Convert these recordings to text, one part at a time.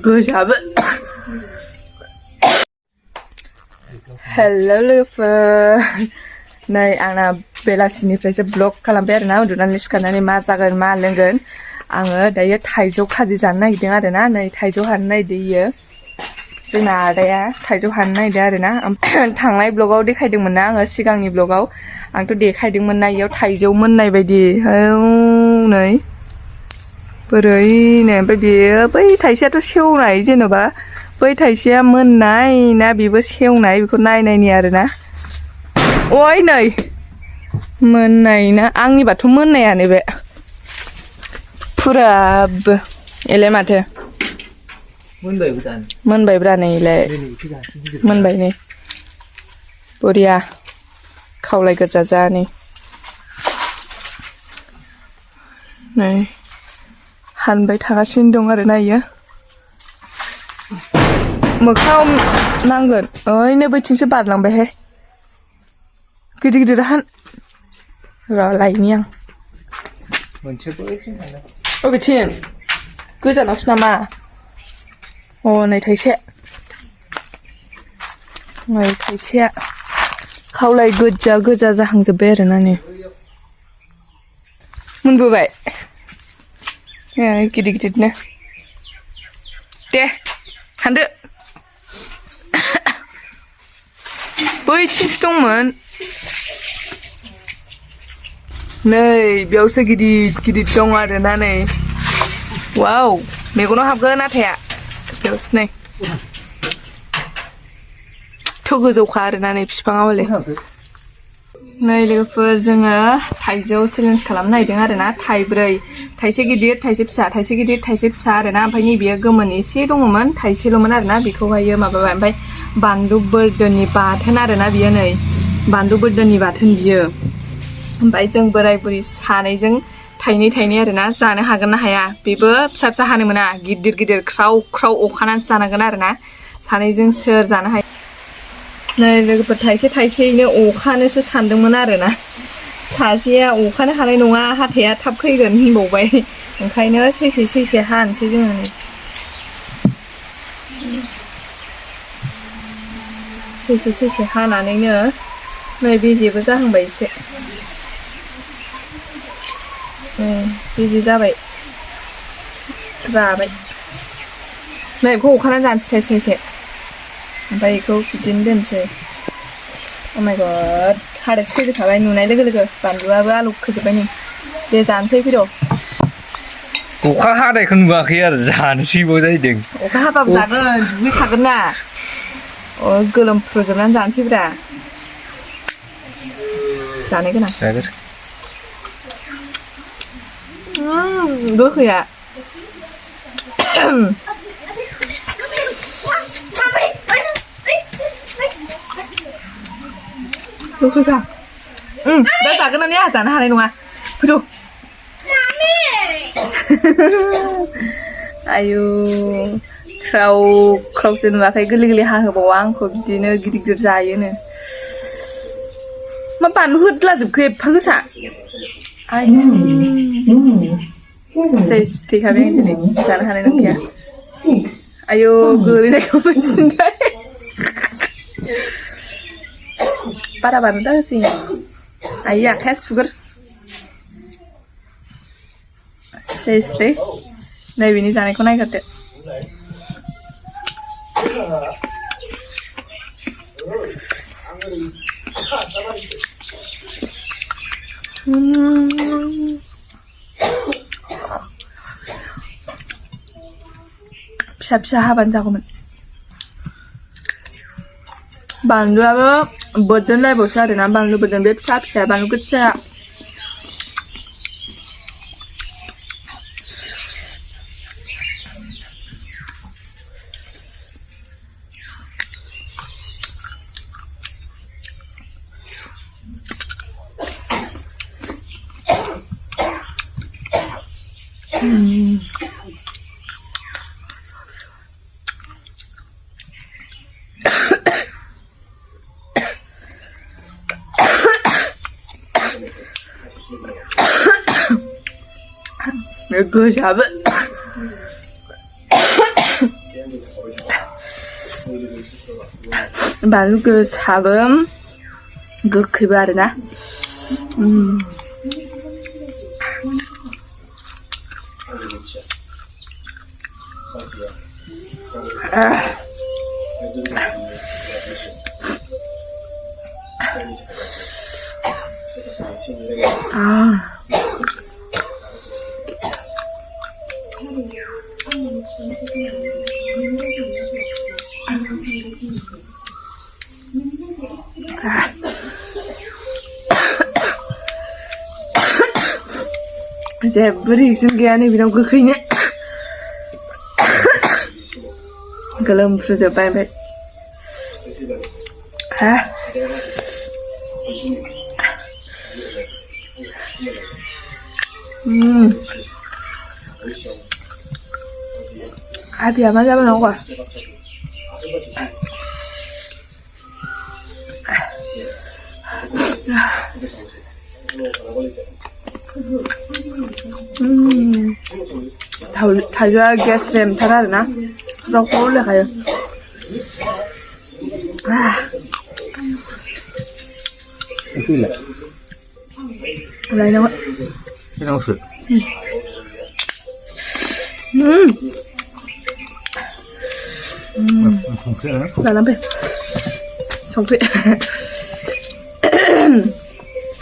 गोजाबो हेल' लोगोफोर नै आंना बेलासिनिफ्रायसो ब्लग खालामबाय आरोना उन्दुनानै सिखारनानै मा जागोन मा लोंगोन आङो दायो थाइजौ खाजि जानो नागिरदों आरोना नै थाइजौ हाननो नागिरदों जोंना आदाया थाइजौ हाननो नागिरदों आरोना थांनाय ब्लगाव देखायदोंमोन ना आङो सिगांनि ब्लगाव आंथ' देखायदोंमोन ना इयाव थाइजौ मोननाय बायदि नै बोरैनो ओमफ्राय बेयो बै थाइसेयाथ' सेवनाय जेन'बा बै थाइसेया मोननाय ना बेबो सेवनाय बेखौ नायनायनि आरोना ओइ नै मोननाय ना आंनिबाथ' मोननायानो बे फुराबो एलाय माथो मोनबायब्रा नै इलाय मोनबाय नै बरिया खावलाय गोजा जा नै हानबाय थागासिनो दं आरोना इयो मोखाङाव नांगोन ओइनो बैथिंसो बारलांबायहाय गिदिर गिदिर हान र' लायनि आं बबेथिं गोजानावसो नामा अ नै थाइसे नै थाइसेया खावलाय गोजा गोजा जाहांजोब्बाय आरोना नै मोनबोबाय गिदिर गिदिरनो दे हानदो बैथिंसो दंमोन नै बेयावसो गिदिर गिदिर दं आरोना नै वाव मेगनाव हाबगोन आथाया बेयावसो नै थ' गोजौखा आरोना नै बिफाङाव हले नै लोगोफोर जोङो थाइजौ चेलेन्ज खालामनो नागिरदों आरोना थाइब्रै थाइसे गिदिर थाइसे फिसा थाइसे गिदिर थाइसे फिसा आरोना ओमफ्राय नैबेयो गोमोन एसे दङमोन थाइसेल'मोन आरोना बेखौहायो माबाबाय ओमफ्राय बानलु बोरदोननि बाथोन आरोना बियो नै बानलु बोरदोननि बाथोन बियो ओमफ्राय जों बोराय बुरि सानैजों थाइनै थाइनै आरोना जानो हागोन ना हाया बेबो फिसा फिसा हानो मोना गिदिर गिदिर ख्राव ख्राव अखानानैसो जानांगोन आरोना सानैजों सोर जानो हायो नै लोगोफोर थाइसे थाइसेयैनो अखानोसो सानदोंमोन आरोना सासेया अखानो हानाय नङा हाथाया थाब फैगोन होनबावबाय ओंखायनो सैसे सैसे हानोसै जोङो नै सैसे सैसे हानानैनो नै बेजेबो जाहांबाय एसे बेजे जाबाय राबाय नै बेखौ अखानानै जानोसै थाइसे थाइसे ओमफ्राय बेखौ बिदिनो दोनसै अ माय गड हाथायासो फैजोबखाबाय नुनाय लोगो लोगो बानलुआबो आलु खोजोब्बाय नै दे जानोसै फैद' अखा हानायखौ नुवाखै आरो जानोसैबाव जाहैदों अखा हाबाबो जागोन दुगैखागोन ना गोलोमफ्रुजोबनानै जानोसैब्रा जानो गोनां गोखैया गोखैखा दा जागोननानै आंहा जानो हानाय नङा फैद' आयु ख्राव ख्रावसो नुवाखै गोरलै गोरलै हाहोबावा आंखौ बिदिनो गिदिर गिदिर जायोनो मा बानलु होदलाजोबखो एफा गोसा आयु सेस थैखाबाय आं दिनै जानो हानाय नंखाया आयु गोलैनायखौ मोनसिनबाय बारा बानलु दा होसै आयु आखाया सुगोर सेसलै नैबेनि जानायखौ नायग्रोदो फिसा फिसा हाबानो जागौमोन बानलुआबो बोरदोनलायबावसो आरोना बानलु बोरदोन बे फिसा फिसा बानलु गोजा 고샤브 바로 그 사범 그 말이나 이제 물이 있은 게 아니라 그냥 그 그냥 그럼 프로제 바이바이 thì mà ra bên đâu rồi thầy ra gas xem thay ra được nè rau cố là thầy lại đâu ạ cái đâu sụt là lắm vậy sống vậy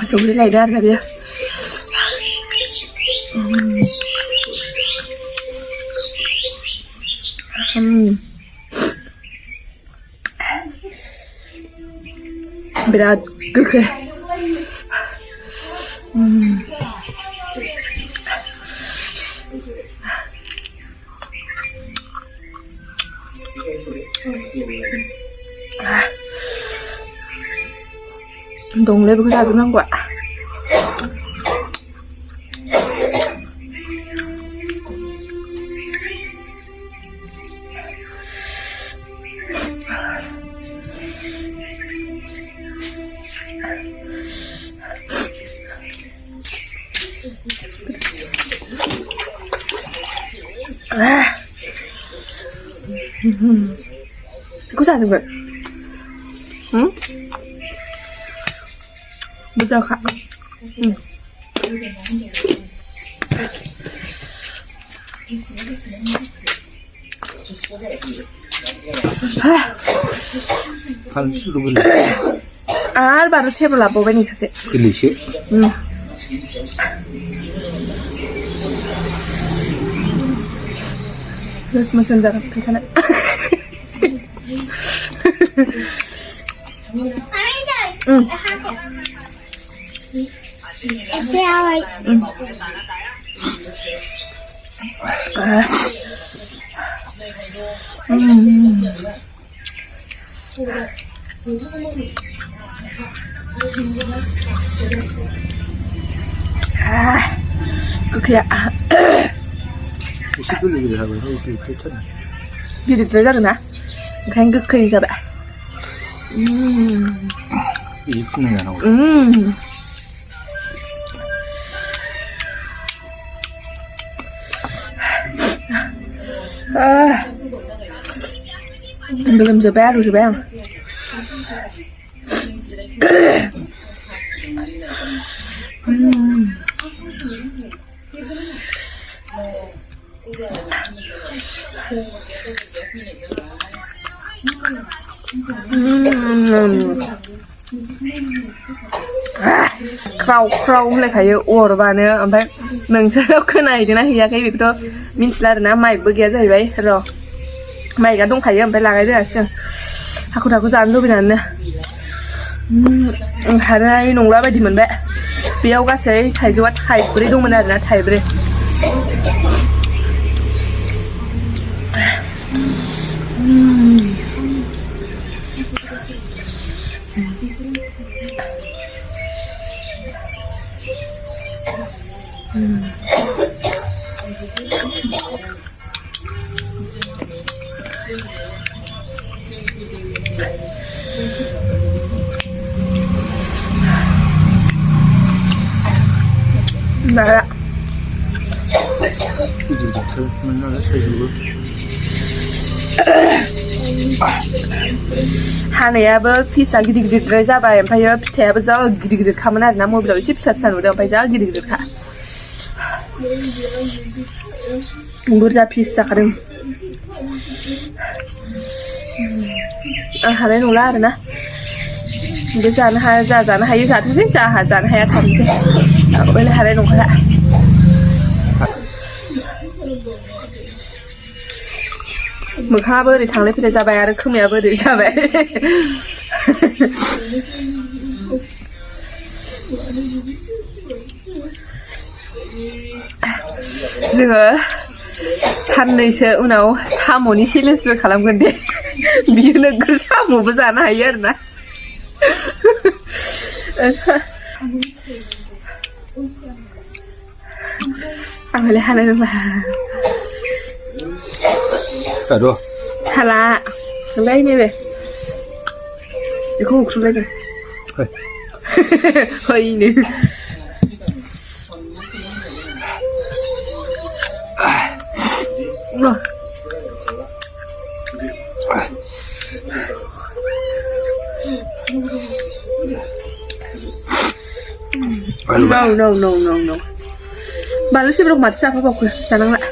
sống cái này ra là bây giờ berat gıkı đồng lên với cái gì năng quả có sao vậy? Bây giờ khá 바로 쉐블 라보 베니 사세 글리시 terus mesin jarak ke kanan 그야 시끌리기를 하고 이렇게 쫓아내 비리 들어가나 그냥 그 크이가 봐 이 쓰는 게 나오고 belum sebar rồi bạn 크라우 할래가요 오르바네 오늘 능처럼 큰아이들이나 희야게 이거 민치라나 마이크 gaya जाहैबाय र माइकआ दंखायो ओमफ्राय लागाय जायासै हाखु दाखु जानो लुबैनानै ओंखारनाय नंला बायदि मोनबाय बेयाव गासै थाइजौआ थाइब्रै दंमोन आरोना थाइब्रै 来了。 自己的车，让他吹牛。 हानायाबो फिसा गिदिर गिदिरद्राय जाबाय ओमफ्रायो फिथाइयाबो जा गिदिर गिदिर खामोन आरोना मबाइलाव एसे फिसा फिसा नुदों ओमफ्राय जा गिदिर गिदिरखा बुरजा फिस जाखादों आं हानाय नंला आरोना बे जानो हाया जानो हायो जाथोंसै जाहा जानो हाया थानोसै आंबोलाय हानाय नंखाला मोखाङाबो ओरै थांलाय फैलाय जाबाय आरो खोमायाबो ओरै जाबाय जोङो साननैसो उनाव साम'नि चेलेन्जबो खालामगोन दे बियो नोगोर साम'बो जानो हायो आरोना आंलाय हानाय नंला Aduh. हाला ओमफ्राय नैबे बेखौ उखुमलायदों हैनो No. Baru sih belum mati siapa pokoknya, jangan lah.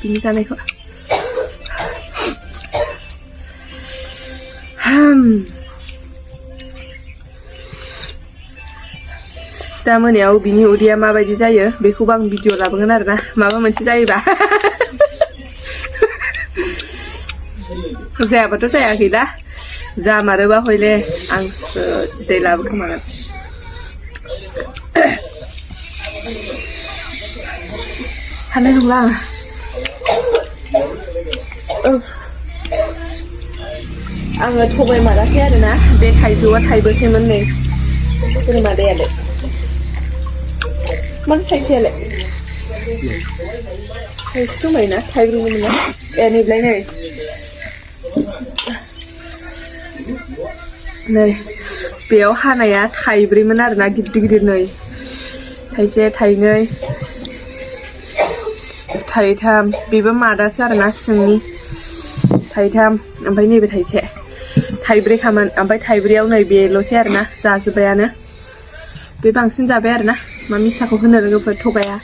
Ini sana kok. दा मोनायाव बिनि उदैया माबायदि जायो बेखौबो आं भिडिअ लाबोगोन आरोना माबा मोनसे जायोबा जायाबाथ' जायाखै दा जामारोबा हयले आंसो दै लाबोखोमागोन हानाय नंला आङो थगायमाराखै आरोना बे थाइजौआ थाइबेसेमोन नै बोरमा दैयालाय मानो थाइसेयालाय थाइसे दंबायोना थाइब्रैमोन ना ए नैलाय नै बेयाव हानाया थाइब्रैमोन आरोना गिदिर गिदिर नै थाइसे थाइनै थाइथाम बेबो मादासो आरोना सिंनि थाइथाम ओमफ्राय नैबे थाइसे थाइब्रै खामोन ओमफ्राय थाइब्रैयाव नै बेल'सै आरोना जाजोब्बायानो बे बांसिन जाबाय आरोना मा मिसाखौ होनो रोङोफोर थगाया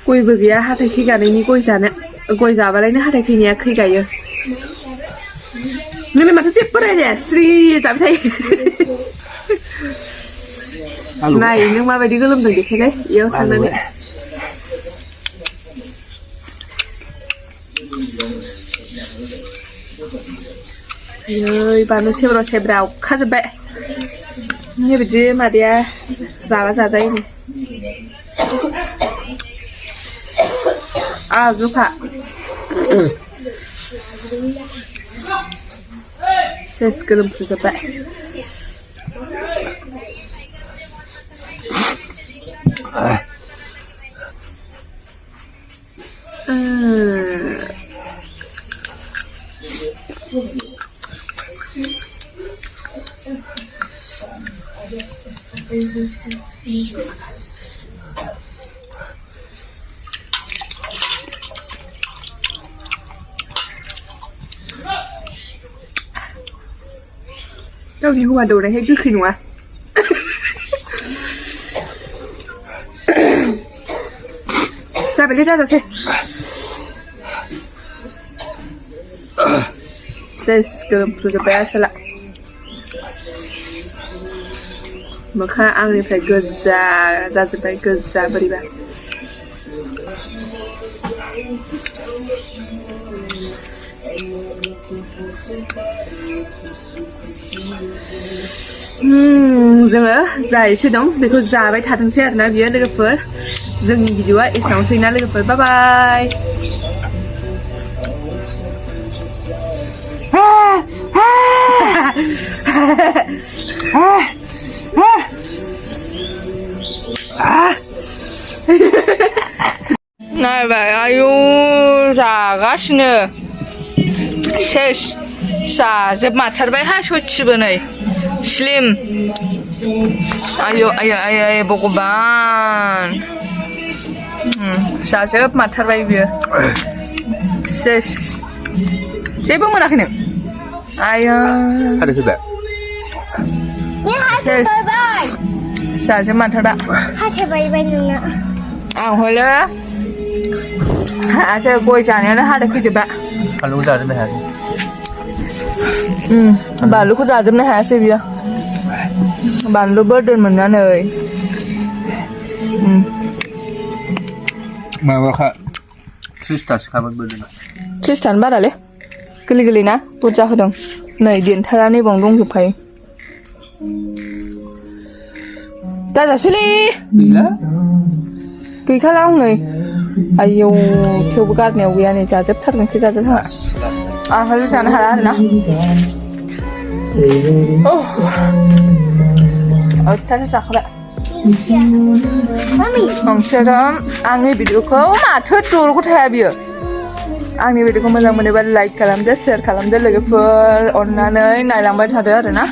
गयबो गैया हाथाय खैगानायनि गय जाबालायनो हाथाय खैनाया खै गायो नोंलाय माथो जेबो रायलाया स्रि जाबाय थायो नाय नों माबायदि गोलोमदों देखायलाय इयाव थांनानै आयै बानलु सेब्रा अखाजोब्बाय बेबायदि मादैया रागा जाजायो नै गोफा सेस गोलोमफ्रुजोब्बाय गावनि हौवा दौनायखाय गोखै नङा जाबायलै दाजासै सेस गोलोमफ्रुजोब्बाय आसोला मोखां आंनिफ्राय गोजा जाजोब्बाय गोजा बोरैबा जोङो जा एसे दं बेखौ जाबाय थाथोंसै आरोना बियो लोगोफोर जोंनि भिडिअआ एसेयावनोसै ना लोगोफोर बाय बाय नायबाय आयु जागासिनो सेस जाजोबमारथारबायहा सयथिबो नै स्लिम आयु आयु आयु आयु भगबान जाजोबमारथारबाय बियो सेस जेबो मोनाखै नों आया Ada sebab. जाजोबमारथारबाय आं हले हायासै गय जानायानो हादै फैजोबबाय Kalau udah ada macam. बानलुखौ जाजोबनो हायासै बियो बानलु बोरदोन मोननानै Mawa kak. 3 kamu berdua. 30 बारालै गोरलै गोरलै ना बुरजा होदों नै देन्थाया नैबाव दंजोबखायो दाजासैलै Bila? गैखाला हनै आयौ थेवबो गारनायाव गैया नै जाजोबथारगोनखि जाजोबथारा आं हले जानो हाला आरोना अयथासार जाखाबाय नोंसोरो आंनि भिडिअखौ माथो दलग थाया बियो आंनि भिडिअखौ मोजां मोनोबा लाइक खालामदो शेयार खालामदो लोगोफोर अननानै नायलांबाय थादो आरोना